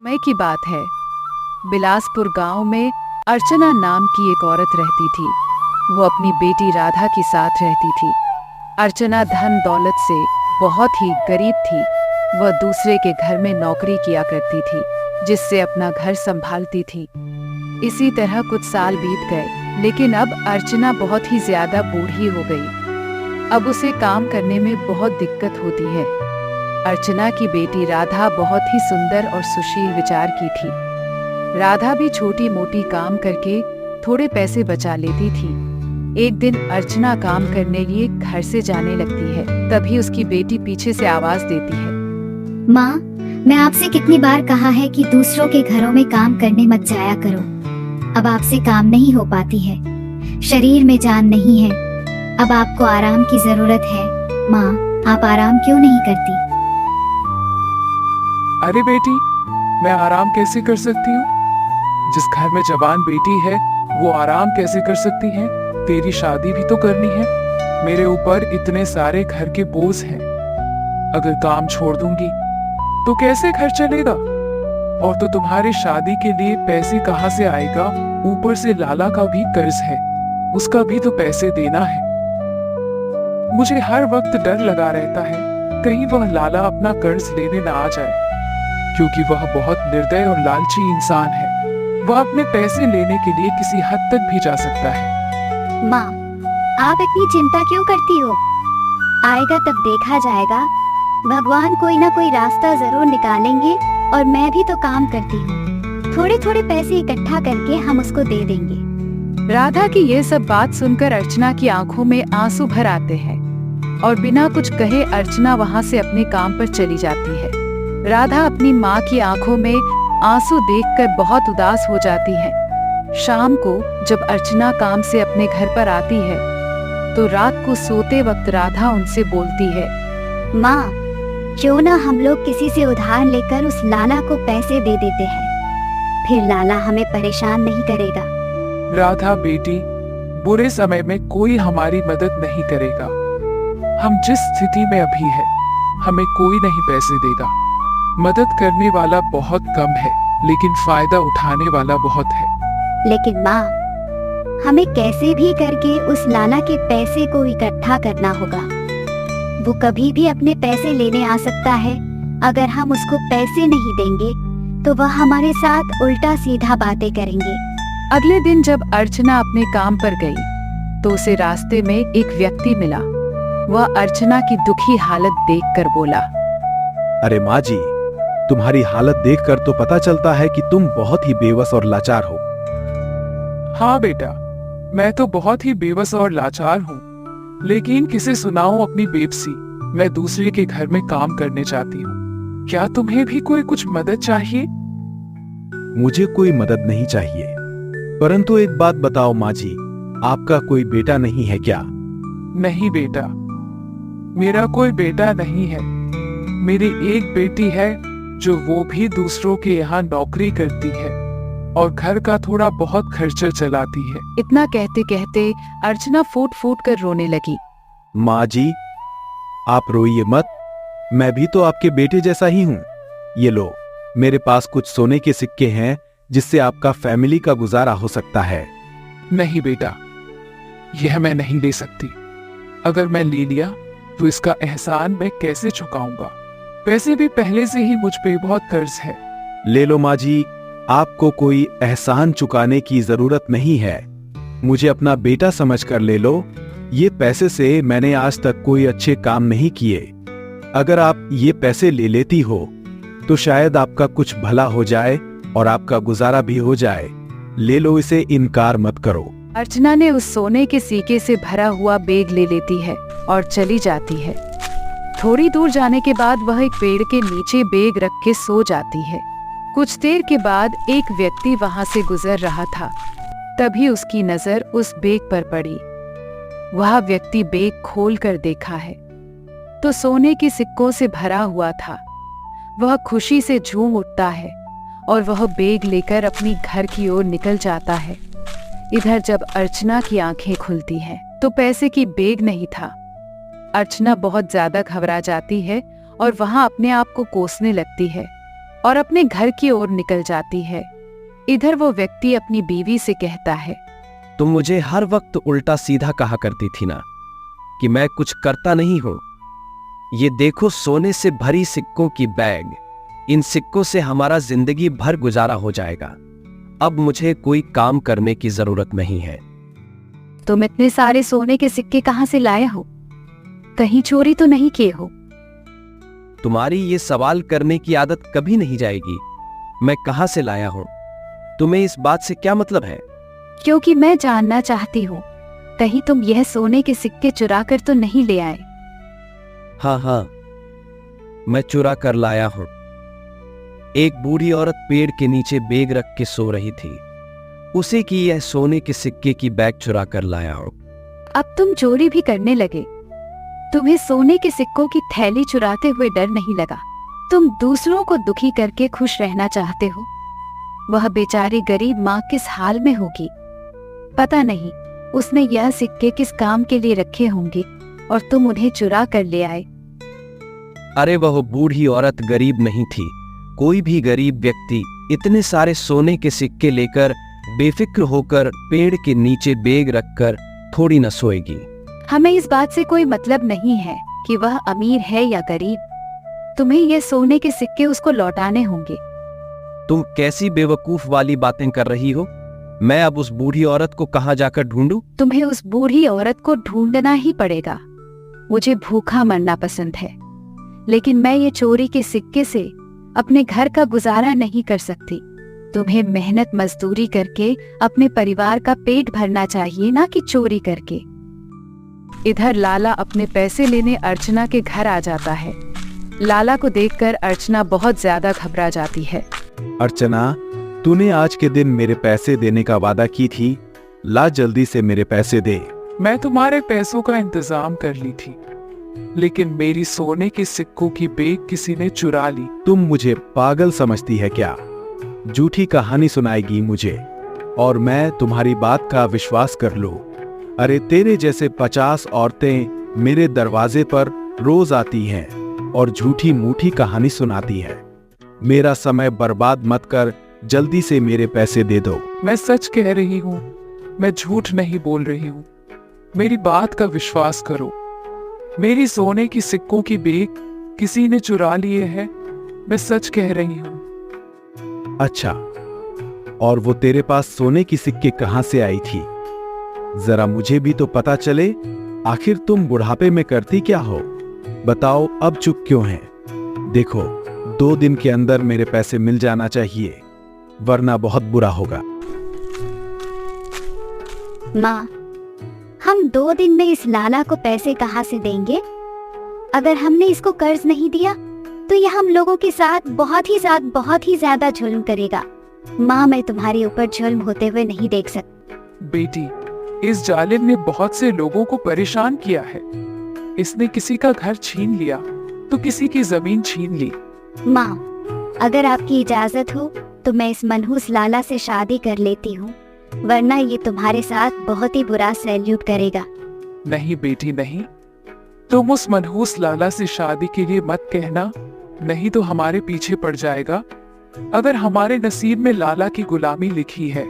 मई की बात है। बिलासपुर गांव में अर्चना नाम की एक औरत रहती थी। वो अपनी बेटी राधा के साथ रहती थी। अर्चना धन दौलत से बहुत ही गरीब थी। वह दूसरे के घर में नौकरी किया करती थी, जिससे अपना घर संभालती थी। इसी तरह कुछ साल बीत गए, लेकिन अब अर्चना बहुत ही ज्यादा बूढ़ी हो गई। अब उसे काम करने में बहुत दिक्कत होती है। अर्चना की बेटी राधा बहुत ही सुंदर और सुशील विचार की थी। राधा भी छोटी मोटी काम करके थोड़े पैसे बचा लेती थी। एक दिन अर्चना काम करने लिए घर से जाने लगती है, तभी उसकी बेटी पीछे से आवाज देती है, माँ, मैं आपसे कितनी बार कहा है कि दूसरों के घरों में काम करने मत जाया करो। अब आपसे काम नहीं हो पाती है, शरीर में जान नहीं है। अब आपको आराम की जरूरत है। माँ, आप आराम क्यों नहीं करती? अरे बेटी, मैं आराम कैसे कर सकती हूँ? जिस घर में जवान बेटी है वो आराम कैसे कर सकती है? तेरी शादी भी तो करनी है। मेरे ऊपर इतने सारे घर के बोझ हैं। अगर काम छोड़ दूंगी तो कैसे घर चलेगा? और तो तुम्हारी शादी के लिए पैसे कहाँ से आएगा? ऊपर से लाला का भी कर्ज है, उसका भी तो पैसे देना है। मुझे हर वक्त डर लगा रहता है कहीं वह लाला अपना कर्ज लेने ना आ जाए, क्योंकि वह बहुत निर्दय और लालची इंसान है। वह अपने पैसे लेने के लिए किसी हद तक भी जा सकता है। माँ, आप इतनी चिंता क्यों करती हो? आएगा तब देखा जाएगा। भगवान कोई ना कोई रास्ता जरूर निकालेंगे। और मैं भी तो काम करती हूँ, थोड़े थोड़े पैसे इकट्ठा करके हम उसको दे देंगे। राधा की ये सब बात सुनकर अर्चना की आंखों में आंसू भर आते हैं और बिना कुछ कहे अर्चना वहाँ से अपने काम पर चली जाती है। राधा अपनी माँ की आंखों में आंसू देखकर बहुत उदास हो जाती है। शाम को जब अर्चना काम से अपने घर पर आती है तो रात को सोते वक्त राधा उनसे बोलती है, माँ, क्यों ना हम लोग किसी से उधार लेकर उस लाला को पैसे दे देते हैं, फिर लाला हमें परेशान नहीं करेगा। राधा बेटी, बुरे समय में कोई हमारी मदद नहीं करेगा। हम जिस स्थिति में अभी है, हमें कोई नहीं पैसे देगा। मदद करने वाला बहुत कम है, लेकिन फायदा उठाने वाला बहुत है। लेकिन माँ, हमें कैसे भी करके उस लाला के पैसे को इकट्ठा करना होगा। वो कभी भी अपने पैसे लेने आ सकता है। अगर हम उसको पैसे नहीं देंगे तो वह हमारे साथ उल्टा सीधा बातें करेंगे। अगले दिन जब अर्चना अपने काम पर गई तो उसे रास्ते में एक व्यक्ति मिला। वह अर्चना की दुखी हालत देखकर बोला, अरे माँ जी, तुम्हारी हालत देखकर तो पता चलता है कि तुम बहुत ही बेबस और लाचार हो। हाँ बेटा, मैं तो बहुत ही बेबस और लाचार हूँ, लेकिन किसे सुनाऊं अपनी बेबसी। मैं दूसरे के घर में काम करने चाहती हूँ। क्या तुम्हें भी कोई कुछ मदद चाहिए? मुझे कोई मदद नहीं चाहिए, परंतु एक बात बताओ माँ जी, आपका कोई बेटा नहीं है क्या? नहीं बेटा, मेरा कोई बेटा नहीं है। मेरी एक बेटी है जो वो भी दूसरों के यहाँ नौकरी करती है और घर का थोड़ा बहुत खर्चा चलाती है। इतना कहते कहते अर्चना फूट फूट कर रोने लगी। माँ जी, आप रोइए मत, मैं भी तो आपके बेटे जैसा ही हूँ। ये लो, मेरे पास कुछ सोने के सिक्के हैं जिससे आपका फैमिली का गुजारा हो सकता है। नहीं बेटा, यह मैं नहीं ले सकती। अगर मैं ले लिया तो इसका एहसान मैं कैसे चुकाऊंगा? पैसे भी पहले से ही मुझ पे बहुत कर्ज है। ले लो माँ जी, आपको कोई एहसान चुकाने की जरूरत नहीं है। मुझे अपना बेटा समझकर ले लो। ये पैसे से मैंने आज तक कोई अच्छे काम नहीं किए। अगर आप ये पैसे ले लेती हो तो शायद आपका कुछ भला हो जाए और आपका गुजारा भी हो जाए। ले लो इसे, इनकार मत करो। अर्चना ने उस सोने के सिक्के से भरा हुआ बैग ले लेती है और चली जाती है। थोड़ी दूर जाने के बाद वह एक पेड़ के नीचे बैग रख के सो जाती है। कुछ देर के बाद एक व्यक्ति वहां से गुजर रहा था। तभी उसकी नजर उस बैग पर पड़ी। वह व्यक्ति बैग खोल कर देखा है तो सोने के सिक्कों से भरा हुआ था। वह खुशी से झूम उठता है और वह बैग लेकर अपनी घर की ओर निकल जाता है। इधर जब अर्चना की आंखें खुलती हैं तो पैसे की बैग नहीं था। अर्चना बहुत ज्यादा घबरा जाती है और वहां अपने आप को कोसने लगती है और अपने घर की ओर निकल जाती है। इधर वो व्यक्ति अपनी बीवी से कहता है, तुम मुझे हर वक्त उल्टा सीधा कहा करती थी ना कि मैं कुछ करता नहीं हूं। ये देखो सोने से भरी सिक्कों की बैग, इन सिक्कों से हमारा जिंदगी भर गुजारा हो जाएगा। अब मुझे कोई काम करने की जरूरत नहीं है। तुम इतने सारे सोने के सिक्के कहाँ से लाए हो? कहीं चोरी तो नहीं किए हो? तुम्हारी ये सवाल करने की आदत कभी नहीं जाएगी। मैं कहां से लाया हूं, तुम्हें इस बात से क्या मतलब है? क्योंकि मैं जानना चाहती हूँ, कहीं तुम यह सोने के सिक्के चुरा कर तो नहीं ले आए? हाँ, मैं चुरा कर लाया हूं। एक बूढ़ी औरत पेड़ के नीचे बैग रख के सो रही थी, उसे की यह सोने के सिक्के की बैग चुरा कर लाया हूं। अब तुम चोरी भी करने लगे। तुम्हें सोने के सिक्कों की थैली चुराते हुए डर नहीं लगा? तुम दूसरों को दुखी करके खुश रहना चाहते हो। वह बेचारी गरीब माँ किस हाल में होगी, पता नहीं उसने यह सिक्के किस काम के लिए रखे होंगे और तुम उन्हें चुरा कर ले आए। अरे वह बूढ़ी औरत गरीब नहीं थी। कोई भी गरीब व्यक्ति इतने सारे सोने के सिक्के लेकर बेफिक्र होकर पेड़ के नीचे बैग रखकर थोड़ी न सोएगी। हमें इस बात से कोई मतलब नहीं है कि वह अमीर है या गरीब। तुम्हें ये सोने के सिक्के उसको लौटाने होंगे। तुम कैसी बेवकूफ वाली बातें कर रही हो? मैं अब उस बूढ़ी औरत को कहां जाकर ढूंढूं? तुम्हें उस बूढ़ी औरत को ढूंढना ही पड़ेगा। मुझे भूखा मरना पसंद है, लेकिन मैं ये चोरी के सिक्के से अपने घर का गुजारा नहीं कर सकती। तुम्हें मेहनत मजदूरी करके अपने परिवार का पेट भरना चाहिए, ना कि चोरी करके। इधर लाला अपने पैसे लेने अर्चना के घर आ जाता है। लाला को देखकर अर्चना बहुत ज्यादा घबरा जाती है। अर्चना, तूने आज के दिन मेरे पैसे देने का वादा की थी, ला जल्दी से मेरे पैसे दे। मैं तुम्हारे पैसों का इंतजाम कर ली थी, लेकिन मेरी सोने के सिक्कों की बैग किसी ने चुरा ली। तुम मुझे पागल समझती है क्या? झूठी कहानी सुनाएगी मुझे और मैं तुम्हारी बात का विश्वास कर लूं। अरे तेरे जैसे 50 औरतें मेरे दरवाजे पर रोज आती हैं और झूठी मूठी कहानी सुनाती है। मेरा समय बर्बाद मत कर, जल्दी से मेरे पैसे दे दो। मैं सच कह रही हूँ, मैं झूठ नहीं बोल रही हूँ। मेरी बात का विश्वास करो। मेरी सोने की सिक्कों की बैग किसी ने चुरा लिए है। मैं सच कह रही हूँ। अच्छा, और वो तेरे पास सोने की सिक्के कहां से आई थी? जरा मुझे भी तो पता चले। आखिर तुम बुढ़ापे में करती क्या हो? बताओ, अब चुप क्यों है? देखो, 2 दिन के अंदर मेरे पैसे मिल जाना चाहिए, वरना बहुत बुरा होगा। माँ, हम 2 दिन में इस लाला को पैसे कहाँ से देंगे? अगर हमने इसको कर्ज नहीं दिया तो यह हम लोगों के साथ बहुत ही ज्यादा जुल्म करेगा। माँ, मैं तुम्हारे ऊपर जुल्म होते हुए नहीं देख सकती। बेटी, इस जालिम ने बहुत से लोगों को परेशान किया है। इसने किसी का घर छीन लिया तो किसी की जमीन छीन ली। माँ, अगर आपकी इजाजत हो तो मैं इस मनहूस लाला से शादी कर लेती हूँ, वरना ये तुम्हारे साथ बहुत ही बुरा सैल्यूट करेगा। नहीं बेटी, नहीं। तुम उस मनहूस लाला से शादी के लिए मत कहना, नहीं तो हमारे पीछे पड़ जाएगा। अगर हमारे नसीब में लाला की गुलामी लिखी है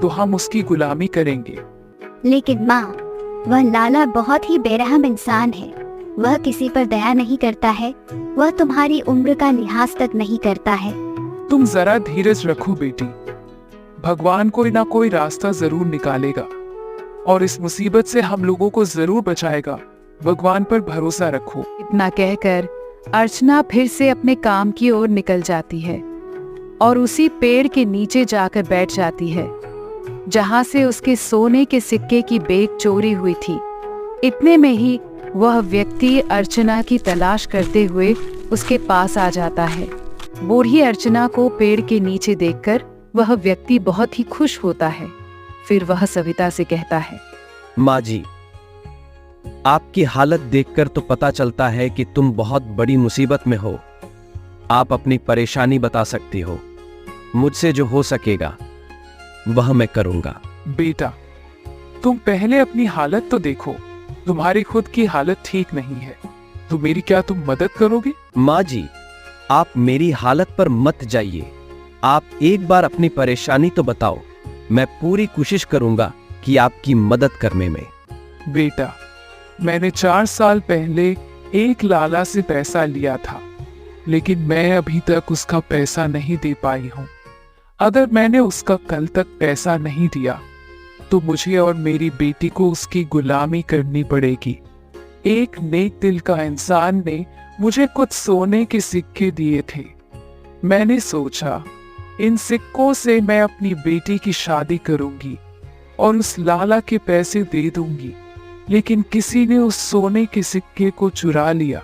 तो हम उसकी गुलामी करेंगे। लेकिन माँ, वह लाला बहुत ही बेरहम इंसान है। वह किसी पर दया नहीं करता है। वह तुम्हारी उम्र का लिहाज तक नहीं करता है। तुम जरा धीरज रखो बेटी। भगवान कोई ना कोई रास्ता जरूर निकालेगा और इस मुसीबत से हम लोगों को जरूर बचाएगा। भगवान पर भरोसा रखो। इतना कहकर अर्चना फिर से अपने काम की ओर निकल जाती है और उसी पेड़ के नीचे जाकर बैठ जाती है जहां से उसके सोने के सिक्के की बैग चोरी हुई थी। इतने में ही वह व्यक्ति अर्चना की तलाश करते हुए उसके पास आ जाता है। बूढ़ी अर्चना को पेड़ के नीचे देखकर वह व्यक्ति बहुत ही खुश होता है। फिर वह सविता से कहता है, माँ जी, आपकी हालत देखकर तो पता चलता है कि तुम बहुत बड़ी मुसीबत में हो। आप अपनी परेशानी बता सकती हो। मुझसे जो हो सकेगा वह मैं करूंगा। बेटा, तुम पहले अपनी हालत तो देखो। तुम्हारी खुद की हालत ठीक नहीं है तो मेरी क्या तुम मदद करोगे? माँ जी, आप मेरी हालत पर मत जाइए। आप एक बार अपनी परेशानी तो बताओ, मैं पूरी कोशिश करूंगा कि आपकी मदद करने में। बेटा, मैंने 4 साल पहले एक लाला से पैसा लिया था, लेकिन मैं अभी तक उसका पैसा नहीं दे पाई हूँ। अगर मैंने उसका कल तक पैसा नहीं दिया तो मुझे और मेरी बेटी को उसकी गुलामी करनी पड़ेगी। एक नेक दिल का इंसान ने मुझे कुछ सोने के सिक्के दिए थे। मैंने सोचा इन सिक्कों से मैं अपनी बेटी की शादी करूंगी और उस लाला के पैसे दे दूंगी, लेकिन किसी ने उस सोने के सिक्के को चुरा लिया।